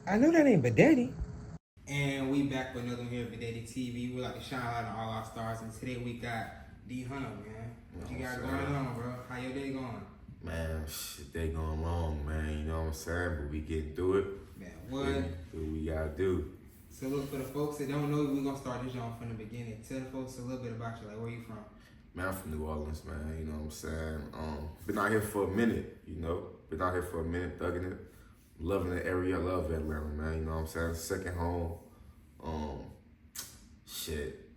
I know that ain't Badaddy. And we back with another one here at Badaddy TV. We like to shine light on all our stars. And today we got Hunna, man. What you got going on, bro? How your day going? Man, shit, day going long, man. You know what I'm saying? But we getting through it. Man, what? Do what we gotta do. So look, for the folks that don't know, we're gonna start this on from the beginning. Tell the folks a little bit about you. Like, where you from? Man, I'm from New Orleans, man. You know what I'm saying? Been out here for a minute, you know? Been out here for a minute, thugging it. Loving the area. I love Atlanta, man. You know what I'm saying? Second home. Shit.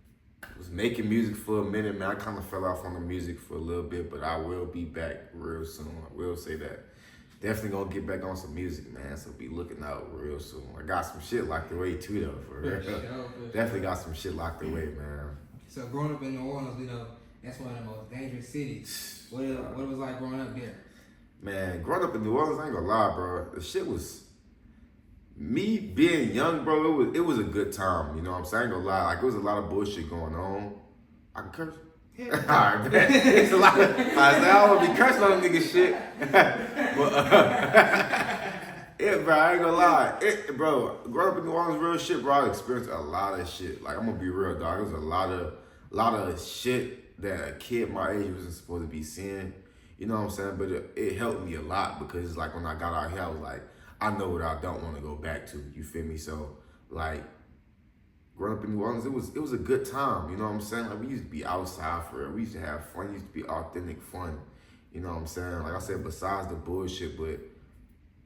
Was making music for a minute, man. I kind of fell off on the music for a little bit, but I will be back real soon. I will say that. Definitely gonna get back on some music, man. So be looking out real soon. I got some shit locked away too, though. For real. Definitely got some shit locked away, man. So growing up in New Orleans, you know, that's one of the most dangerous cities. What it was like growing up there? Man, growing up in New Orleans, I ain't gonna lie, bro. The shit was, me being young, bro, it was a good time. You know what I'm saying? I ain't gonna lie. Like, there was a lot of bullshit going on. I can curse? Yeah. All right, man. It's a lot of, I don't want to be cursing on nigga shit. But, yeah, bro, I ain't gonna lie. Bro, growing up in New Orleans, real shit, bro, I experienced a lot of shit. Like, I'm gonna be real, dog. There was a lot of shit that a kid my age wasn't supposed to be seeing. You know what I'm saying? But it helped me a lot because it's like when I got out here, I was like, I know what I don't want to go back to. You feel me? So, like, growing up in New Orleans, it was a good time. You know what I'm saying? Like, we used to be outside for real. We used to have fun. It used to be authentic fun. You know what I'm saying? Like I said, besides the bullshit, but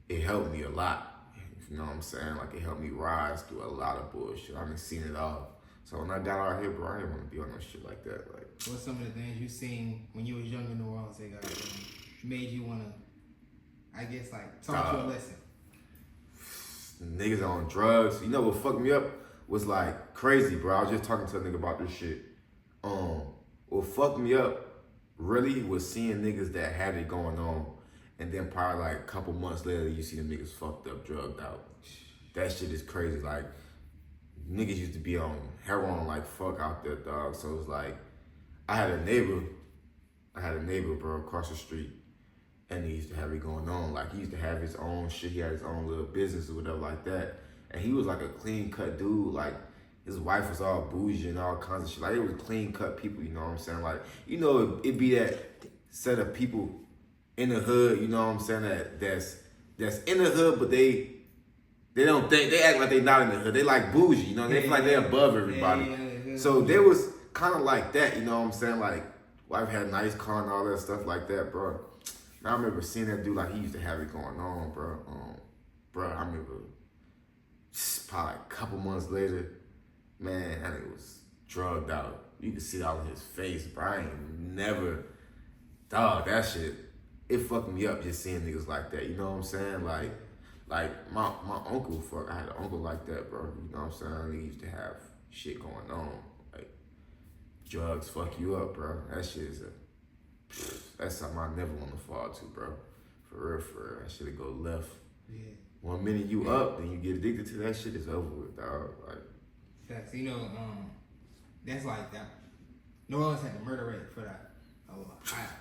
it helped me a lot. You know what I'm saying? Like, it helped me rise through a lot of bullshit. I done seen it all. So when I got out here, bro, I didn't want to be on no shit like that. Like, what's some of the things you seen when you was young in New Orleans that made you want to, I guess, like, taught you a lesson? Niggas on drugs. You know what fucked me up was like crazy, bro. I was just talking to a nigga about this shit. What fucked me up really was seeing niggas that had it going on, and then probably like a couple months later, you see them niggas fucked up, drugged out. That shit is crazy. Like, niggas used to be on heroin like fuck out there, dog. So it's like, I had a neighbor, bro, across the street, and he used to have it going on. Like, he used to have his own shit. He had his own little business or whatever like that. And he was like a clean cut dude. Like, his wife was all bougie and all kinds of shit. Like, it was clean cut people, you know what I'm saying? Like, you know, it be that set of people in the hood, you know what I'm saying, that's in the hood, but they don't think, they act like they not in the hood. They like bougie, you know, they feel like they're above everybody. So there was kind of like that, you know what I'm saying? Like, wife had a nice car and all that stuff like that, bro. And I remember seeing that dude, like, he used to have it going on, bro. Bro, I remember probably a couple months later, man, that nigga was drugged out. You could see it all in his face, bro. I ain't never, dog, that shit, it fucked me up just seeing niggas like that, you know what I'm saying? Like my uncle, I had an uncle like that, bro. You know what I'm saying? He used to have shit going on. Like, drugs fuck you up, bro. That shit is that's something I never want to fall to, bro. For real. That shit'll go left. Yeah. 1 minute you up, then you get addicted to that shit, it's over with, dog. Like, facts. You know, that's like that. New Orleans had the murder rate for that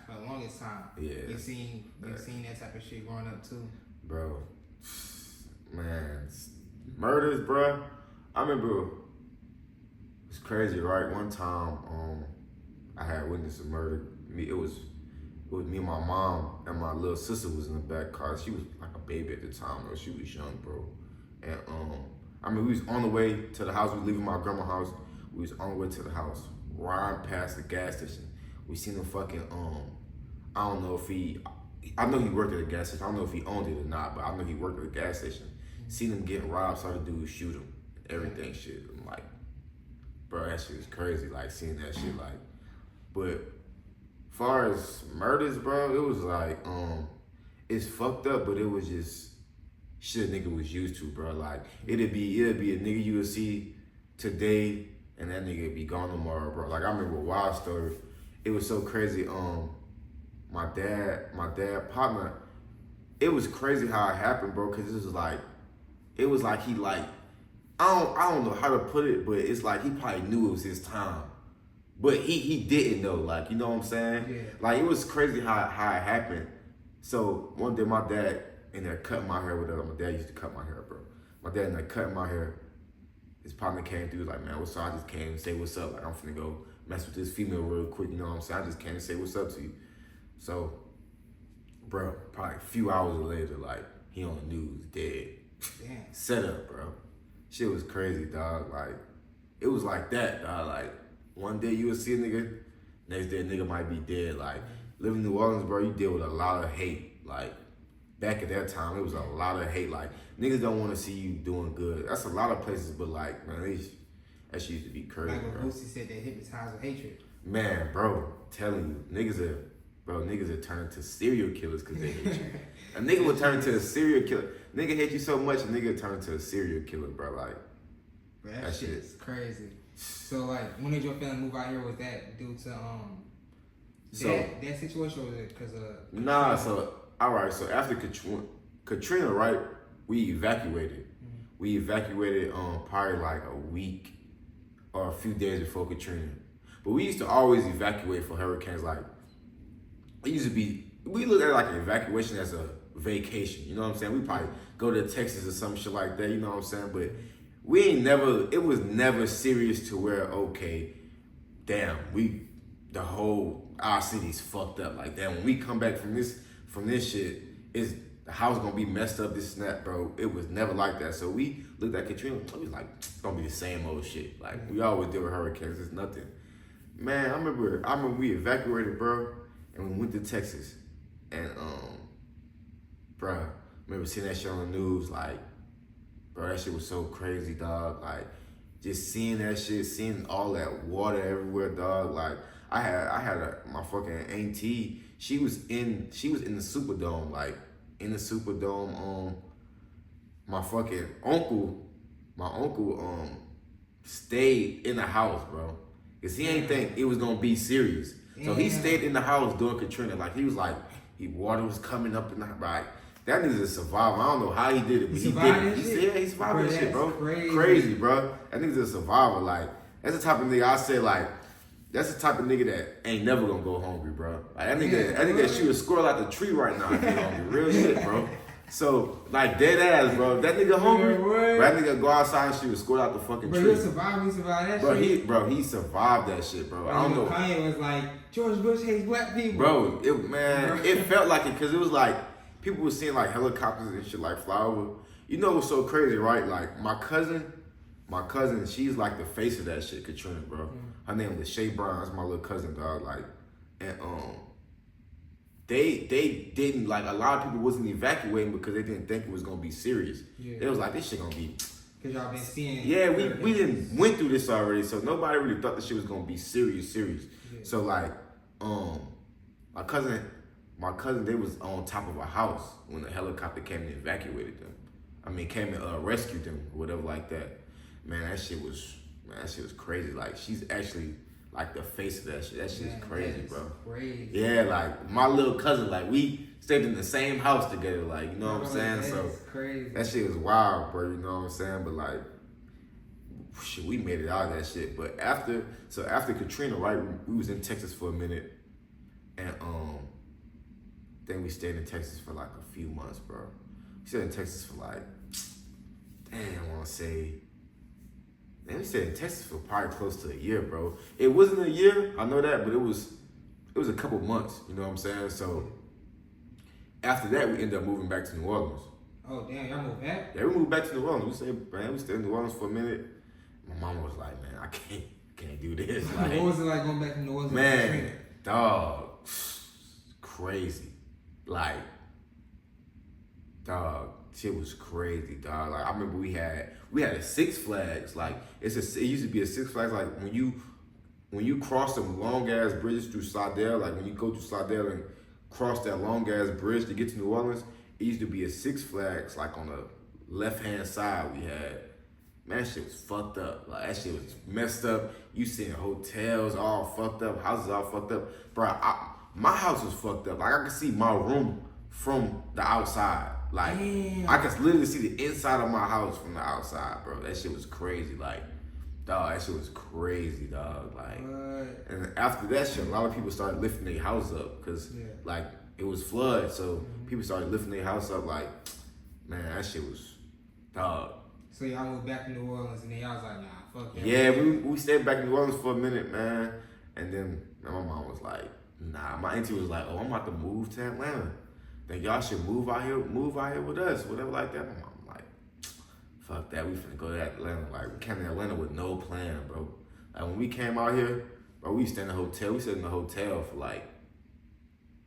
for the longest time. Yeah. You seen that type of shit growing up too, bro. Man, murders, bro. I remember it's crazy, right? One time, I had witnessed a murder. It was me and my mom, and my little sister was in the back car. She was like a baby at the time, though. She was young, bro. And I mean, we was on the way to the house. We was leaving my grandma's house. We was on the way to the house, riding past the gas station. We seen him fucking, I don't know if I know he worked at a gas station. I don't know if he owned it or not, but I know he worked at a gas station. Seen him getting robbed, saw the dude shoot him, everything shit. I'm like, bro, that shit was crazy, like, seeing that shit, like. But far as murders, bro, it was like, it's fucked up, but it was just shit a nigga was used to, bro. Like, it'd be a nigga you would see today, and that nigga would be gone tomorrow, bro. Like, I remember a wild story. It was so crazy. My dad partner, it was crazy how it happened, bro, because it was like he like, I don't know how to put it, but it's like he probably knew it was his time. But he didn't know, like, you know what I'm saying? Yeah. Like, it was crazy how it happened. So one day my dad in there cutting my hair with her. My dad used to cut my hair, bro. My dad in there cutting my hair. His partner came through, like, man, what's up? I just came to say what's up. Like, I'm finna go mess with this female real quick, you know what I'm saying? I just came to say what's up to you. So, bro, probably a few hours later, like, he on the news, dead. Damn. Set up, bro. Shit was crazy, dog. Like, it was like that, dog. Like, one day you would see a nigga, next day a nigga might be dead. Like, living in New Orleans, bro, you deal with a lot of hate. Like, back at that time, it was a lot of hate. Like, niggas don't want to see you doing good. That's a lot of places, but like, man, that shit used to be crazy, like what bro. Boosie said, they hypnotized with hatred. Man, bro, telling you, niggas are turning to serial killers because they hate you. A nigga will turn into a serial killer. Nigga hate you so much, a nigga turn into a serial killer, bro. Like, bro, that shit's crazy. So like, when did your family move out here? Was that due to that situation, or was it because of? Nah, so all right. So after Katrina, right? We evacuated. Mm-hmm. We evacuated probably like a week or a few days before Katrina. But we used to always evacuate for hurricanes. Like, it used to be, we look at like an evacuation as a vacation. You know what I'm saying? We probably go to Texas or some shit like that. You know what I'm saying? But it was never serious to where, okay, damn, our city's fucked up. Like, damn, when we come back from this shit, the house gonna be messed up, this and that, bro. It was never like that. So we looked at Katrina, we was like, it's gonna be the same old shit. Like, we always deal with hurricanes, it's nothing. Man, I remember we evacuated, bro, and we went to Texas. And, bro, I remember seeing that shit on the news, like, bro, that shit was so crazy, dog. Like, just seeing that shit, seeing all that water everywhere, dog. Like, I had my fucking auntie, she was in the Superdome, like, in the Superdome. My fucking uncle, stayed in the house, bro. Cause he ain't think it was gonna be serious. So he stayed in the house during Katrina. Like, he was like, water was coming up in the, like, that nigga's a survivor. I don't know how he did it, but he did it. He survived that shit, bro. Crazy, bro. That nigga's a survivor. Like, that's the type of nigga I said, like, that's the type of nigga that ain't never gonna go hungry, bro. Like, that nigga shoot a squirrel out the tree right now if he hungry. Real shit, bro. So, like, dead ass, bro. That nigga hungry, bro. That nigga go outside and shoot a squirrel out the fucking tree. Bro, he survived that shit. He survived that shit, bro. I don't know. Kanye was like, George Bush hates black people. Bro, it felt like it, because it was like, people were seeing like helicopters and shit like fly over. You know what's so crazy, right? Like, my cousin, she's like the face of that shit, Katrina, bro. Mm-hmm. Her name was Shay Brown. That's my little cousin, dog. Like, and they didn't, like, a lot of people wasn't evacuating because they didn't think it was gonna be serious. Yeah. They was like, this shit gonna be. Cause y'all been seeing. Yeah, we didn't went through this already, so nobody really thought this shit was gonna be serious. Yeah. So like, my cousin, they was on top of a house when the helicopter came and evacuated them. I mean, came and rescued them or whatever like that. Man, that shit was crazy. Like, she's actually like the face of that shit. That shit is crazy, bro. Crazy. Yeah, like, my little cousin, like, we stayed in the same house together, like, you know what I'm saying? So crazy. That shit was wild, bro, you know what I'm saying? But like, shit, we made it out of that shit. But after Katrina, right, we was in Texas for a minute, and then we stayed in Texas for like a few months, bro. We stayed in Texas for like, we stayed in Texas for probably close to a year, bro. It wasn't a year, I know that, but it was a couple months, you know what I'm saying? So after that, we ended up moving back to New Orleans. Oh, damn, y'all moved back? Yeah, we moved back to New Orleans. We stayed in New Orleans for a minute. My mama was like, man, I can't do this. Like, what was it like going back to New Orleans? Man, dog, crazy. Like, dog, shit was crazy, dog. Like, I remember we had a Six Flags. Like, it used to be a Six Flags. Like, when you cross them long ass bridges through Slidell, like when you go through Slidell and cross that long ass bridge to get to New Orleans, it used to be a Six Flags, like on the left hand side we had. Man, that shit was fucked up. Like, that shit was messed up. You seeing hotels all fucked up, houses all fucked up. Bro, my house was fucked up. Like, I could see my room from the outside. Like, damn. I could literally see the inside of my house from the outside, bro. That shit was crazy. Like, dog, that shit was crazy, dog. Like, and after that shit, a lot of people started lifting their house up because, like, it was flood, so people started lifting their house up. Like, man, that shit was dog. So y'all moved back to New Orleans, and then y'all was like, nah, fuck that. Yeah, we stayed back in New Orleans for a minute, man. And then my mom was like, nah. My auntie was like, oh, I'm about to move to Atlanta. Think y'all should move out here with us, whatever like that. My mom like, fuck that, we finna go to Atlanta. Like, we came to Atlanta with no plan, bro. Like, when we came out here, bro, we stayed in the hotel. We stayed in the hotel for like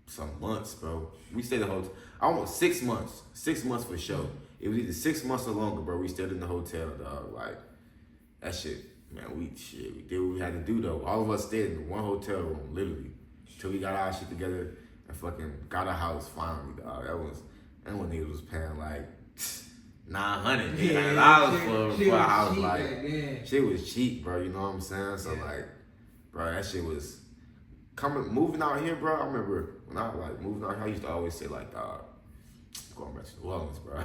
some months, bro. We stayed in the hotel almost 6 months. 6 months for sure. It was either 6 months or longer, bro. We stayed in the hotel, dog. Like, that shit, man, we did what we had to do, though. All of us stayed in one hotel room, literally, till we got our shit together and fucking got a house finally, dog. That one niggas was paying like $900, $800 for a house. Like, shit was cheap, bro. You know what I'm saying? So like, bro, that shit was moving out here, bro. I remember when I like moving out here, I used to always say like, dog, going back to New Orleans, bro.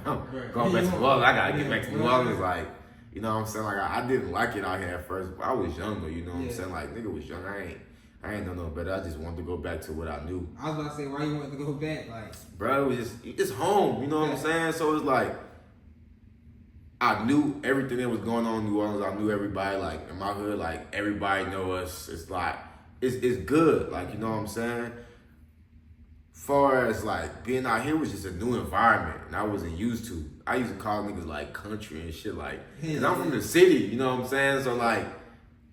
Going back to New Orleans, I gotta get back to New Orleans. Like, you know what I'm saying? Like, I didn't like it out here at first, but I was young though. You know what I'm saying? Like, nigga was young. I ain't know no better. I just wanted to go back to what I knew. I was about to say, why you wanted to go back? Like, bro, it was it's home. You know what I'm saying? So it's like, I knew everything that was going on in New Orleans. I knew everybody. Like, in my hood, like, everybody know us. It's like, it's good. Like, you know what I'm saying? Far as like being out here was just a new environment and I wasn't used to. I used to call niggas like country and shit, like, cause I'm from the city, you know what I'm saying? So like,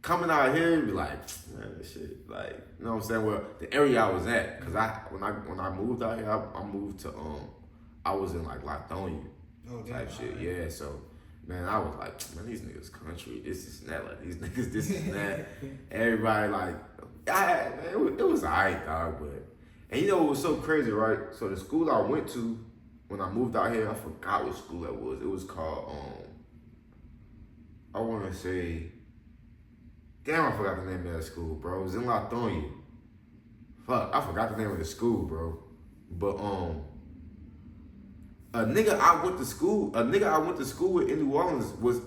coming out here, be like, man, this shit, like, you know what I'm saying? Well, the area I was at, cause when I moved out here, I moved to I was in like Lithonia type shit, yeah. So man, I was like, man, these niggas country, this is that, like these niggas, this is that. Everybody like, it was alright, dog, but. And you know what was so crazy, right? So the school I went to when I moved out here, I forgot what school that was. It was called, I want to say, damn, I forgot the name of that school, bro. It was in Lithonia. Fuck, I forgot the name of the school, bro. But a nigga I went to school with in New Orleans was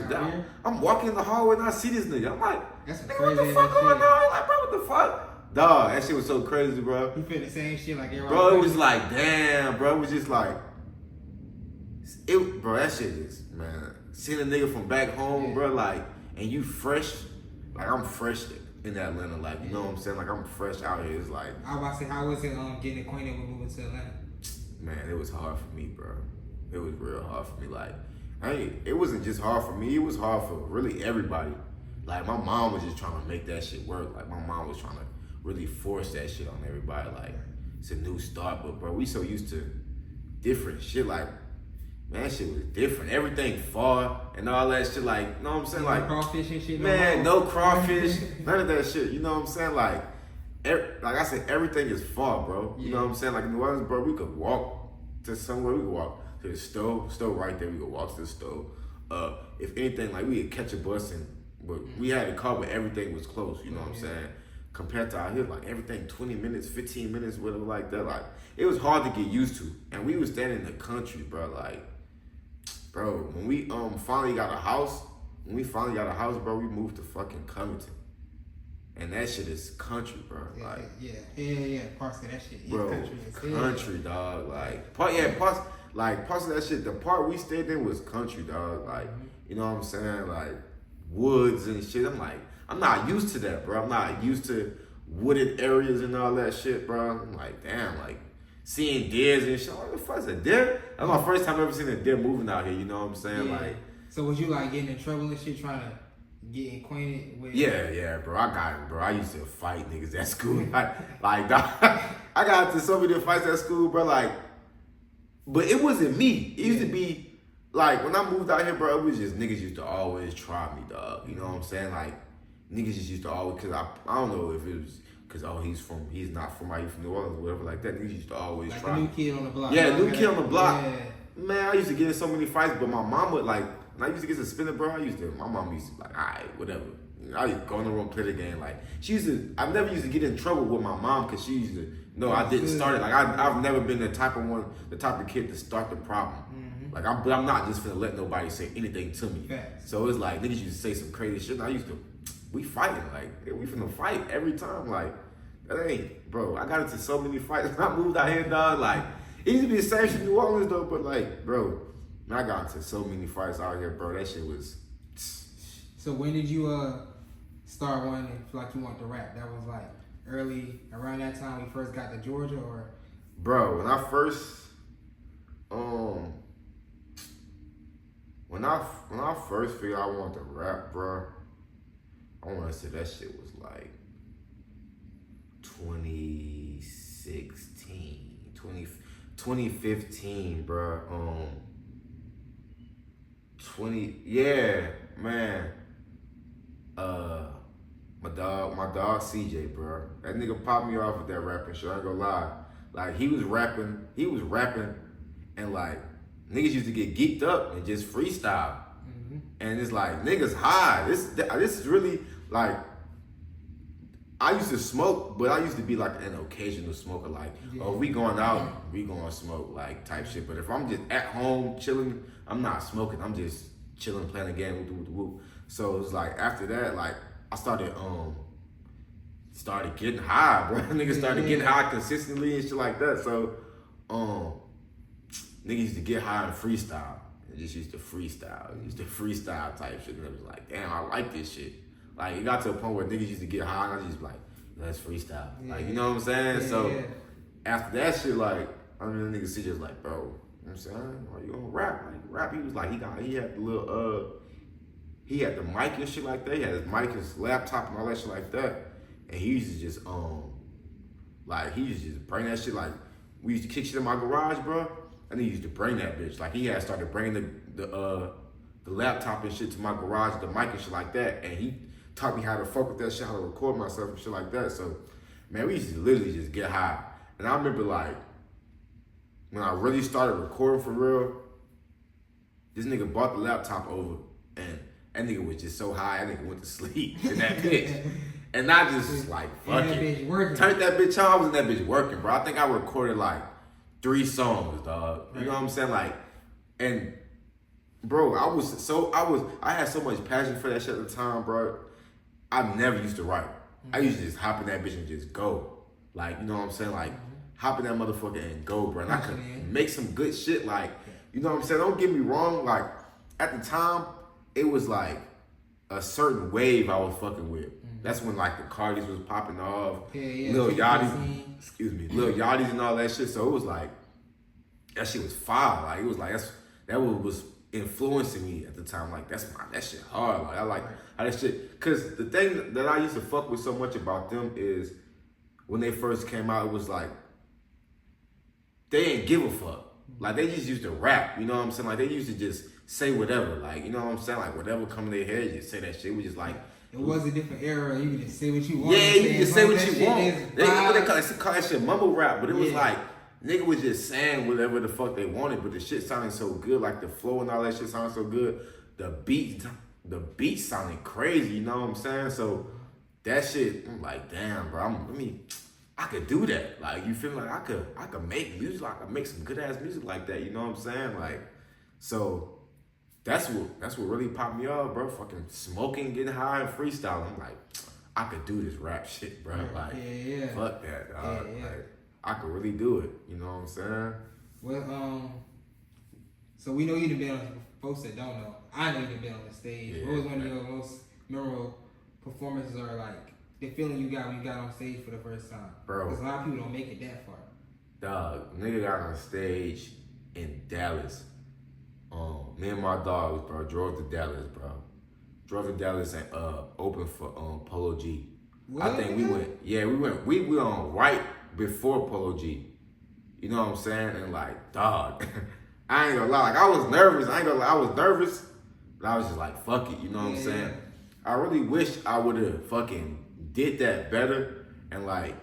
down. Here? I'm walking in the hallway and I see this nigga. I'm like, that's nigga, what the fuck going on? Like, bro, what the fuck? Dog, that shit was so crazy, bro. You feel the same shit like everybody. Bro, it was like, damn, bro. It was just like, bro, that shit is, man. Seeing a nigga from back home, bro, like, and you fresh, like, I'm fresh in Atlanta, like, you know what I'm saying? Like, I'm fresh out here. It's like, I was about to say, how was it getting acquainted with moving to Atlanta? Man, it was hard for me, bro. It was real hard for me. Like, it wasn't just hard for me. It was hard for really everybody. Like, my mom was just trying to make that shit work. Like, my mom was trying to really force that shit on everybody. Like, it's a new start, but bro, we so used to different shit. Like, man, that shit was different. Everything far and all that shit. Like, you know what I'm saying? Like, crawfish and shit. Man, no crawfish, none of that shit. You know what I'm saying? Like I said, everything is far, bro. You know what I'm saying? Like in New Orleans, bro, we could walk to somewhere. We could walk to the stove right there. We could walk to the stove. If anything, like we could catch a bus but we had a car, but everything was close. You know what I'm saying? Compared to out here, like everything 20 minutes, 15 minutes, whatever like that. Like, it was hard to get used to. And we was standing in the country, bro. Like, bro, when we finally got a house, bro, we moved to fucking Covington. And that shit is country, bro. Like, yeah. Parts of that shit is bro, country, dog. Like, parts of that shit. The part we stayed in was country, dog. Like, you know what I'm saying? Like, woods and shit. I'm like, I'm not used to that, bro. I'm not used to wooded areas and all that shit, bro. I'm like, damn, like, seeing deers and shit. What the fuck's a deer? That's my first time ever seeing a deer moving out here, you know what I'm saying? Yeah. Like, so was you like getting in trouble and shit trying to get acquainted with? Yeah, bro. I used to fight niggas at school. like dog, I got into so many fights at school, bro. Like, but it wasn't me. It used to be like when I moved out here, bro. It was just niggas used to always try me, dog. You know what I'm saying? Like, niggas just used to always, cause I don't know if it was cause he's not from from New Orleans or whatever like that. Niggas used to always like try. The new kid on the block. Yeah, new kid on the block. Yeah. Man, I used to get in so many fights, but my mom would like, when I used to get suspended, bro, my mom used to be like, all right, whatever. I used to go in the room, play the game. Like, I never used to get in trouble with my mom because she used to, no, I didn't start it. Like, I've never been the type of kid to start the problem. Like, but I'm not just finna let nobody say anything to me. Facts. So it's like, niggas used to say some crazy shit. And we fighting. Like, we finna fight every time. Like, That ain't, bro. I got into so many fights when I moved out here, dog. Like, it used to be the same shit in New Orleans, though, but like, bro, I got into so many fights out here, bro. That shit was. So when did you start wanting to feel like you want to rap? That was like early, around that time we first got to Georgia, or? Bro, when I first figured I wanted to rap, bro, I want to say that shit was like 2015, bro. Yeah, man. My dog CJ, bro. That nigga popped me off with that rapping shit. I ain't gonna lie. Like, he was rapping, and like, niggas used to get geeked up and just freestyle. Mm-hmm. And it's like, niggas high. This is really, like, I used to smoke, but I used to be like an occasional smoker. Like, oh, we going out, we going to smoke, like, type shit. But if I'm just at home chilling, I'm not smoking. I'm just chilling, playing a game, whoop. So it was like, after that, like, I started getting high, bro. Niggas started getting high consistently and shit like that. So, niggas used to get high and freestyle. It just used to freestyle. It used to freestyle type shit. And it was like, damn, I like this shit. Like, it got to a point where niggas used to get high and I was just like, let's freestyle. Yeah. Like, you know what I'm saying? Yeah, so, after that shit, like, I mean, the nigga CJ was like, bro, you know what I'm saying? Are you gonna rap? Like, rap, he was like, he had the little, he had the mic and shit like that. He had his mic, his laptop and all that shit like that. And he used to just, like, he used to just bring that shit, like, we used to kick shit in my garage, bro. And he used to bring that bitch. Like, he had started bringing the laptop and shit to my garage, the mic and shit like that. And he taught me how to fuck with that shit, how to record myself and shit like that. So, man, we used to literally just get high. And I remember, like, when I really started recording for real, this nigga brought the laptop over, and that nigga was just so high, that nigga went to sleep in that bitch. And I just was like, fuck it. Turned that bitch on, I was in that bitch working, bro. I think I recorded like 3 songs, dog. You know what I'm saying? Like, and bro, I had so much passion for that shit at the time, bro. I never used to write. I used to just hop in that bitch and just go. Like, you know what I'm saying? Like, hop in that motherfucker and go, bro. And I could make some good shit. Like, you know what I'm saying? Don't get me wrong. Like, at the time, it was like a certain wave I was fucking with. That's when like the Cardis was popping off, Lil Yachty's and all that shit. So it was like, that shit was fire. Like, it was like, that was influencing me at the time. Like, that shit hard. Like, I like how that shit, cause the thing that I used to fuck with so much about them is when they first came out, it was like, they didn't give a fuck. Like, they just used to rap, you know what I'm saying? Like, they used to just say whatever, like, you know what I'm saying? Like, whatever come to their head, just say that shit. It was just like, it was a different era. You could just say what you want. Yeah, you just say what you want. They call that shit mumble rap, but it was like, nigga was just saying whatever the fuck they wanted, but the shit sounded so good, like the flow and all that shit sounded so good. The beat sounded crazy, you know what I'm saying? So that shit, I'm like, damn, bro, I could do that. Like, you feel like I could make music, like I could make some good ass music like that, you know what I'm saying? Like, so that's what really popped me off, bro. Fucking smoking, getting high, and freestyling. I'm like, I could do this rap shit, bro. Like, fuck that, dog. Like, I could really do it. You know what I'm saying? Well, so we know you done been on, folks that don't know, I know you done been on the stage. What was one of your most memorable performances, or like the feeling you got when you got on stage for the first time? Bro. Because a lot of people don't make it that far. Dog, nigga got on stage in Dallas. Me and my dogs, bro, drove to Dallas, bro. Drove to Dallas and opened for Polo G. What? I think we went on right before Polo G. You know what I'm saying? And like, dog, I ain't gonna lie, like I was nervous. I was nervous, but I was just like, fuck it, you know what I'm saying? I really wish I would have fucking did that better and like,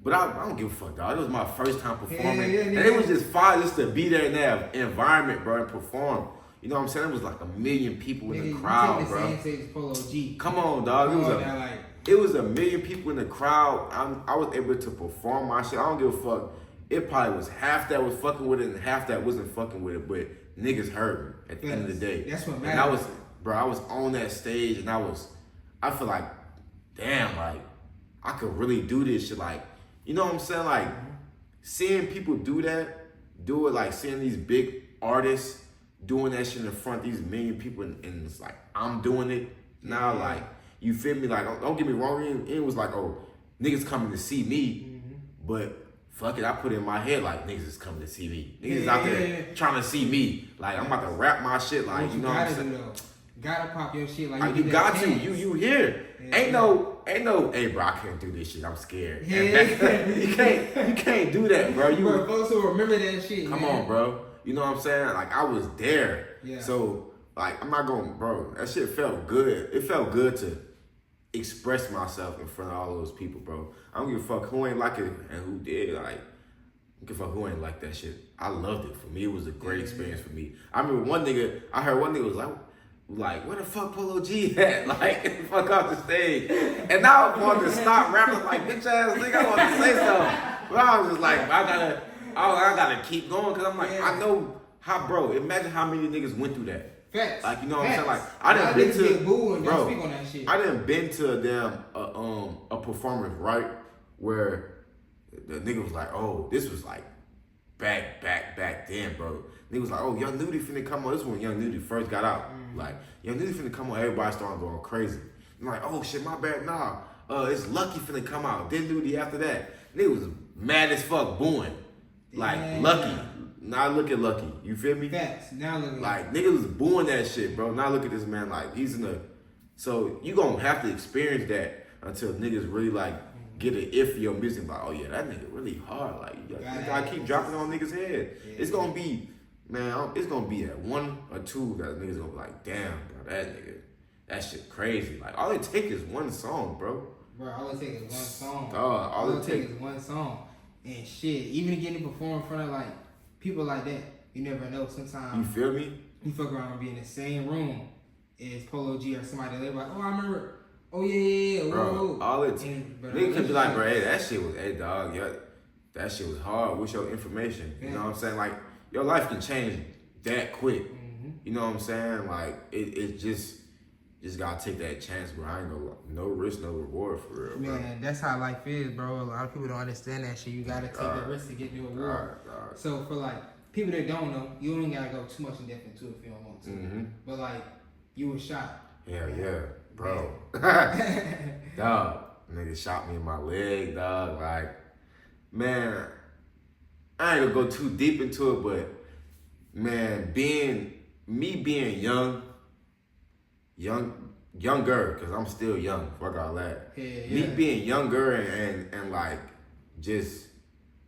but I don't give a fuck, dog. It was my first time performing. And it was just fun just to be there in that environment, bro, and perform. You know what I'm saying? It was like 1 million people in the crowd, bro. Polo G. Come on, dog. It was 1 million people in the crowd. I was able to perform my shit. I don't give a fuck. It probably was half that was fucking with it and half that wasn't fucking with it, but niggas heard me at the end of the day. That's what matters. And I was on that stage and I feel like, damn, like, I could really do this shit. Like, you know what I'm saying? Like, seeing people do it, like seeing these big artists doing that shit in front of these million people, and it's like, I'm doing it now. Like, you feel me? Like, don't get me wrong. It was like, oh, niggas coming to see me, but fuck it, I put it in my head like, niggas is coming to see me. Niggas out there trying to see me. Like, I'm about to rap my shit. Like, you know what I'm saying? Gotta pop your shit. Like, you got to. You here. Ain't no, hey bro, I can't do this shit. I'm scared. You can't do that, bro. Bro, folks will remember that shit. Come on, bro. You know what I'm saying? Like, I was there. Yeah. So, like, I'm not going, bro. That shit felt good. It felt good to express myself in front of all those people, bro. I don't give a fuck who ain't like it and who did. Like, I don't give a fuck who ain't like that shit. I loved it. For me, it was a great experience for me. I remember I heard one nigga was like, where the fuck Polo G at? Like, get the fuck off the stage. And I wanted to stop rapping like, bitch ass nigga, I wanted to say something. But I was just like, I gotta keep going, because I'm like, I know how, bro, imagine how many niggas went through that. Facts. Like, you know what I'm saying? Like, I done been to, bro, speak on that shit. I done been to a performance, right, where the nigga was like, oh, this was like back then, bro. Nigga was like, oh, Young Nudie finna come on. This is when Young Nudie first got out. Like, Young Nudie finna come on, everybody started going crazy. I'm like, oh shit, my bad, nah. It's Lucky finna come out. Then Nudie after that. Nigga was mad as fuck booing. Like, Lucky. Now look at Lucky. You feel me? Facts. Now look at like, niggas was booing that shit, bro. Now look at this man, like, he's in the... So, you gonna have to experience that until niggas really, like, get an ear for your music. Like, oh yeah, that nigga really hard. Like, you gotta keep dropping on niggas' head. Yeah, it's gonna be... Man, it's gonna be at one or two that niggas gonna be like, damn, bro, that nigga, that shit crazy. Like, all it take is one song, bro. Bro, all it take is one song. All it take is one song. And shit, even getting to perform in front of, like, people like that, you never know. Sometimes... You feel me? You fuck around and be in the same room as Polo G or somebody that like, oh, I remember, oh, yeah, bro, all it takes... Nigga can be like, bro, hey, that shit was, hey, dog, yeah, that shit was hard. What's your information? You know what I'm saying? Like, your life can change that quick. You know what I'm saying? Like, it just gotta take that chance, bro. I ain't gonna, no risk, no reward, for real, bro. Man, that's how life is, bro. A lot of people don't understand that shit. You gotta take that risk to get the reward. So for, like, people that don't know, you don't gotta go too much in depth into it if you don't want to. But, like, you were shot. Yeah, bro. Dog, nigga shot me in my leg, dog. Like, man, I ain't gonna go too deep into it, but man, being younger, cause I'm still young. Fuck all that. Yeah. Me being younger and like, just,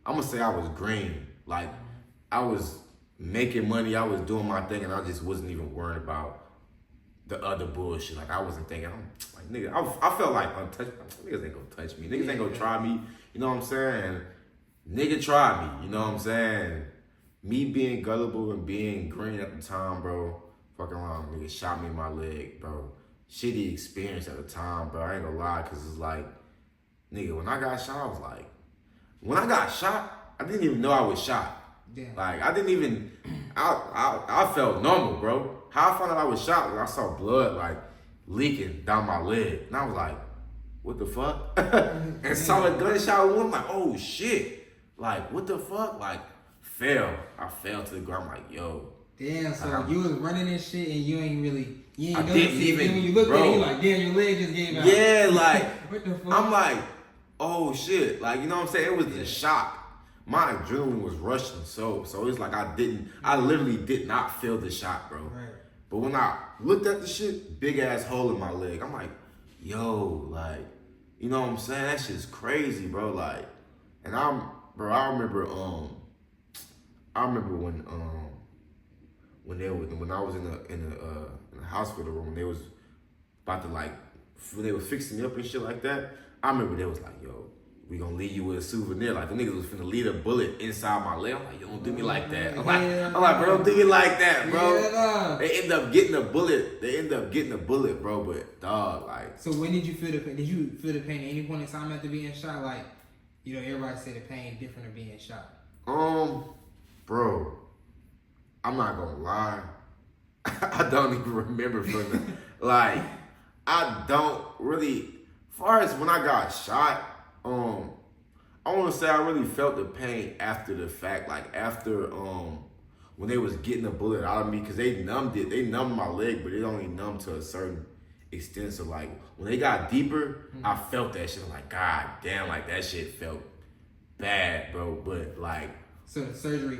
I'm gonna say I was green. Like, I was making money, I was doing my thing, and I just wasn't even worried about the other bullshit. Like, I wasn't thinking, I'm like, nigga, I felt like untouchable. Niggas ain't gonna touch me. Niggas ain't gonna try me. You know what I'm saying? Nigga tried me, you know what I'm saying? Me being gullible and being green at the time, bro, fucking around, nigga shot me in my leg, bro. Shitty experience at the time, bro. I ain't gonna lie, cause it's like, nigga, when I got shot, I was like, when I got shot, I didn't even know I was shot. Damn. Like, I didn't even, I felt normal, bro. How I found out I was shot was I saw blood, like, leaking down my leg. And I was like, what the fuck? And saw a gunshot wound, I'm like, oh shit. Like, what the fuck? Like, I fell to the ground. I'm like, yo. Damn, so you was running this shit and you ain't I didn't even, when you looked bro. at it, you like, damn, your leg just gave out. Yeah, like, what the fuck? I'm like, oh shit. Like, you know what I'm saying? It was the shock. My adrenaline was rushing so it's like I literally did not feel the shock, bro. Right. But when I looked at the shit, big ass hole in my leg, I'm like, yo, like, you know what I'm saying? That shit's crazy, bro. Like, and I remember when I was in the hospital room, they was about to, like, when they was fixing me up and shit like that. I remember they was like, yo, we gonna leave you with a souvenir. Like, the niggas was finna leave a bullet inside my leg. I'm like, yo, don't do me like that. I'm like, bro, don't do me like that, bro. Yeah. They end up getting a bullet, bro. But dog, like. So when did you feel the pain? Did you feel the pain at any point in time after being shot? Like, you know, everybody say the pain different than being shot. Bro, I'm not gonna lie. I don't even remember from the, like, I don't really far as when I got shot, I want to say I really felt the pain after the fact, like after when they was getting the bullet out of me, because they numbed it. They numbed my leg, but it only numbed to a certain extent. So like when they got deeper, I felt that shit. I'm like, God damn, like that shit felt bad, bro. But like, so the surgery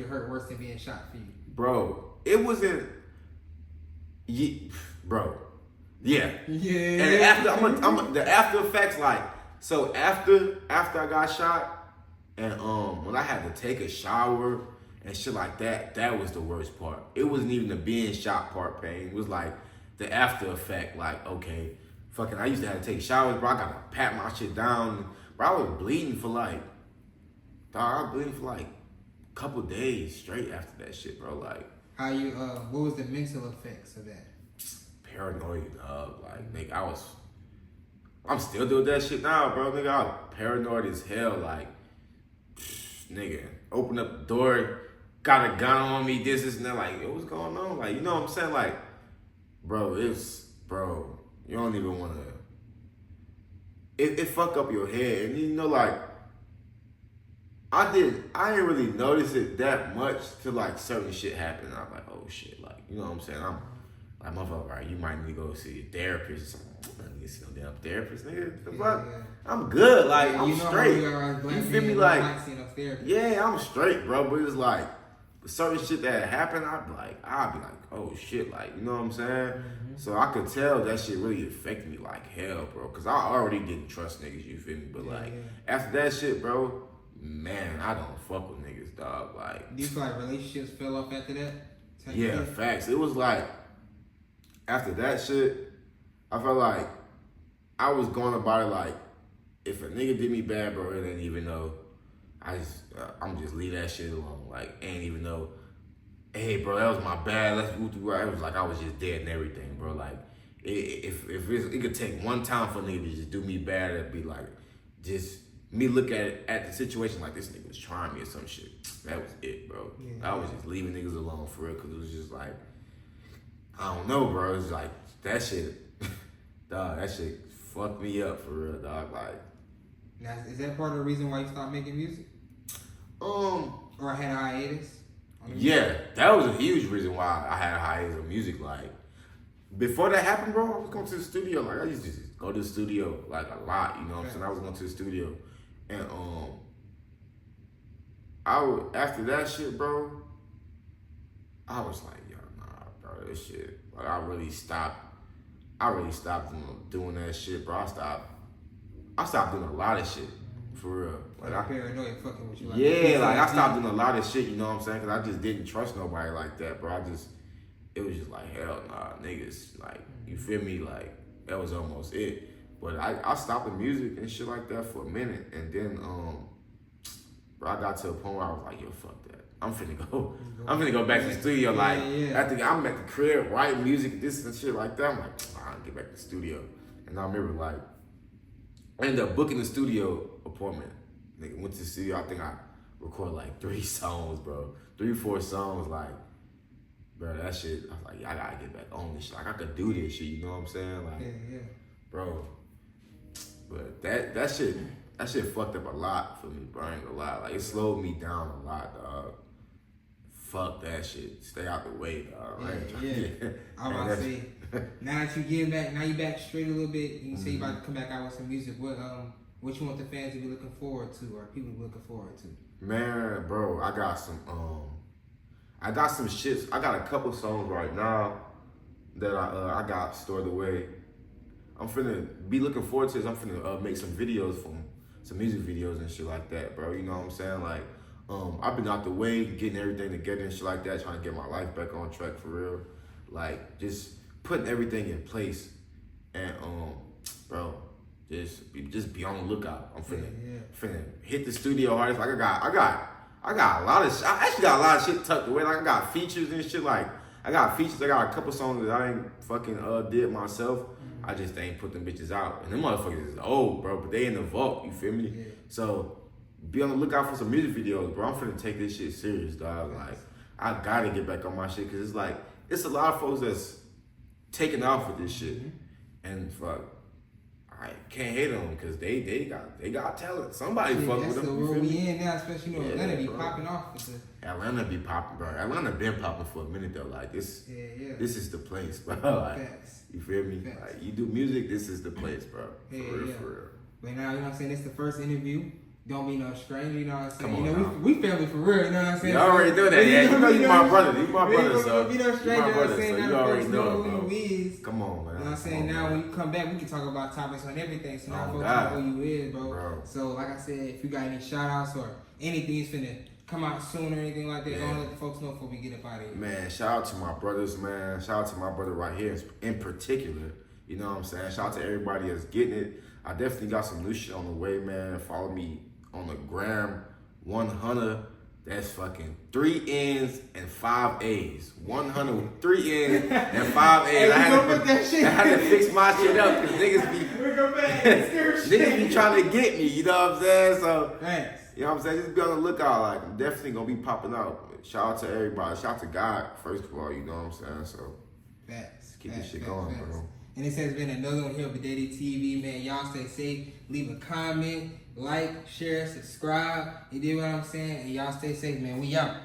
hurt worse than being shot for you, bro. It wasn't, bro. Yeah. Yeah. And after the after effects, like, so after I got shot, and when I had to take a shower and shit like that, that was the worst part. It wasn't even the being shot part pain. It was like the after effect, like, okay, fucking, I used to have to take showers, bro. I gotta pat my shit down. Bro, I was bleeding for like, a couple days straight after that shit, bro. Like, how you what was the mental effects of that? Paranoid, like, nigga, I'm still doing that shit now, bro. Nigga, I was paranoid as hell. Like, nigga, open up the door, got a gun on me, this, and that. Like, yo, what's going on? Like, you know what I'm saying? Like, bro, you don't even want to. It fuck up your head. And you know, like, I didn't really notice it that much till like certain shit happened. I'm like, oh shit, like, you know what I'm saying? I'm like, motherfucker, right, you might need to go see a therapist or something. I need to see no damn therapist, nigga. The fuck? Yeah. I'm good, like, yeah, I'm straight. You feel me? Like, yeah, I'm straight, bro. But it's like, certain shit that happened, I'll be like, oh shit, like, you know what I'm saying? Mm-hmm. So I could tell that shit really affected me like hell, bro. Cause I already didn't trust niggas, you feel me? But like, after that shit, bro, man, I don't fuck with niggas, dog. Like, do you feel like relationships fell off after that? Yeah, facts. It was like, after that shit, I felt like I was going about it like, if a nigga did me bad, bro, it ain't even know. I'm just leave that shit alone. Like, ain't even know, hey, bro, that was my bad. Let's move through. It was like I was just dead and everything, bro. Like, if it could take one time for a nigga to just do me bad, it'd be like, just me look at the situation like this nigga was trying me or some shit. That was it, bro. Yeah. I was just leaving niggas alone for real, because it was just like, I don't know, bro. It's like, that shit, dog, that shit fucked me up for real, dog. Like, now, is that part of the reason why you stopped making music? Or had a hiatus? Yeah, that was a huge reason why I had a hiatus of music. Like, before that happened, bro, I was going to the studio. Like, I used to just go to the studio, like, a lot, you know what I'm saying? I was going to the studio. And, after that shit, bro, I was like, yo, nah, bro, this shit. Like, I really stopped doing that shit, bro. I stopped doing a lot of shit, for real. Like, I paranoid fucking with you. Like, yeah, like, I stopped doing a lot of shit, you know what I'm saying? Because I just didn't trust nobody like that, bro. It was just like, hell nah, niggas, like, you feel me? Like, that was almost it. But I stopped the music and shit like that for a minute. And then, bro, I got to a point where I was like, yo, fuck that. I'm finna go back to the studio. Like, after I'm at the crib, writing music, this and shit like that. I'm like, I'll get back to the studio. And I remember, like, I ended up booking the studio appointment. Nigga, went to the studio. I think I recorded like 3 songs, bro. 3, 4 songs. Like, bro, that shit, I was like, I gotta get back on this shit. Like, I could do this shit, you know what I'm saying? Like, bro. But that shit fucked up a lot for me, bro. I ain't gonna lie. Like, it slowed me down a lot, dog. Fuck that shit. Stay out the way, dog. I'm about to say, now that you get back, now you back straight a little bit, and you say you about to come back out with some music, what you want the fans to be looking forward to, or people to be looking forward to? Man, bro, I got some shits. I got a couple songs right now that I got stored away. I'm finna be looking forward to this. I'm finna make some videos from some music videos and shit like that, bro. You know what I'm saying? Like, I've been out the way, getting everything together and shit like that, trying to get my life back on track for real. Like, just putting everything in place. And, bro, just be on the lookout. I'm finna hit the studio hardest. Like, I got a lot of I actually got a lot of shit tucked away. Like, I got features and shit. Like, I got a couple songs that I ain't fucking did myself. I just ain't put them bitches out. And them motherfuckers is old, bro, but they in the vault, you feel me? Yeah. So, be on the lookout for some music videos, bro. I'm finna take this shit serious, dog. Like, I gotta get back on my shit, because it's like, it's a lot of folks that's taking off with this shit. And fuck, I can't hate them because they got talent. Somebody fuck with that's them. the world we in now, especially Atlanta be popping off with the Atlanta be popping, bro. Atlanta been popping for a minute though. Like this, this is the place, bro. Like, you feel me? Facts. Like you do music, this is the place, bro. For real, for real. But now, you know what I'm saying? This is the first interview. Don't be no stranger, you know what I'm saying? Come on, you know, we family for real, you know what I'm saying? You already know that, yeah. You know you my brother. You my brother, so. You know stranger, you know what I'm saying? So now you already know, who bro. you is. Come on, man. You know what I'm saying? Now when you come back, we can talk about topics on everything. So now folks know who you is, bro. So like I said, if you got any shout outs or anything's finna come out soon or anything like that, don't let the folks know before we get up out of here. Man, shout out to my brothers, man. Shout out to my brother right here in particular. You know what I'm saying? Shout out to everybody that's getting it. I definitely got some new shit on the way, man. Follow me on the gram, Hunna. That's fucking 3 N's and 5 A's. Hunna with 3 N's and 5 A's. Hey, I had to fix my shit up because niggas be trying to get me. You know what I'm saying? So, thanks. You know what I'm saying? Just be on the lookout. Like, I'm definitely gonna be popping out. Shout out to everybody. Shout out to God, first of all. You know what I'm saying? So, keep this shit going, bro. And this has been another one here with Daddy TV, man. Y'all stay safe. Leave a comment, like, share, subscribe. You did what I'm saying? And y'all stay safe, man. We out.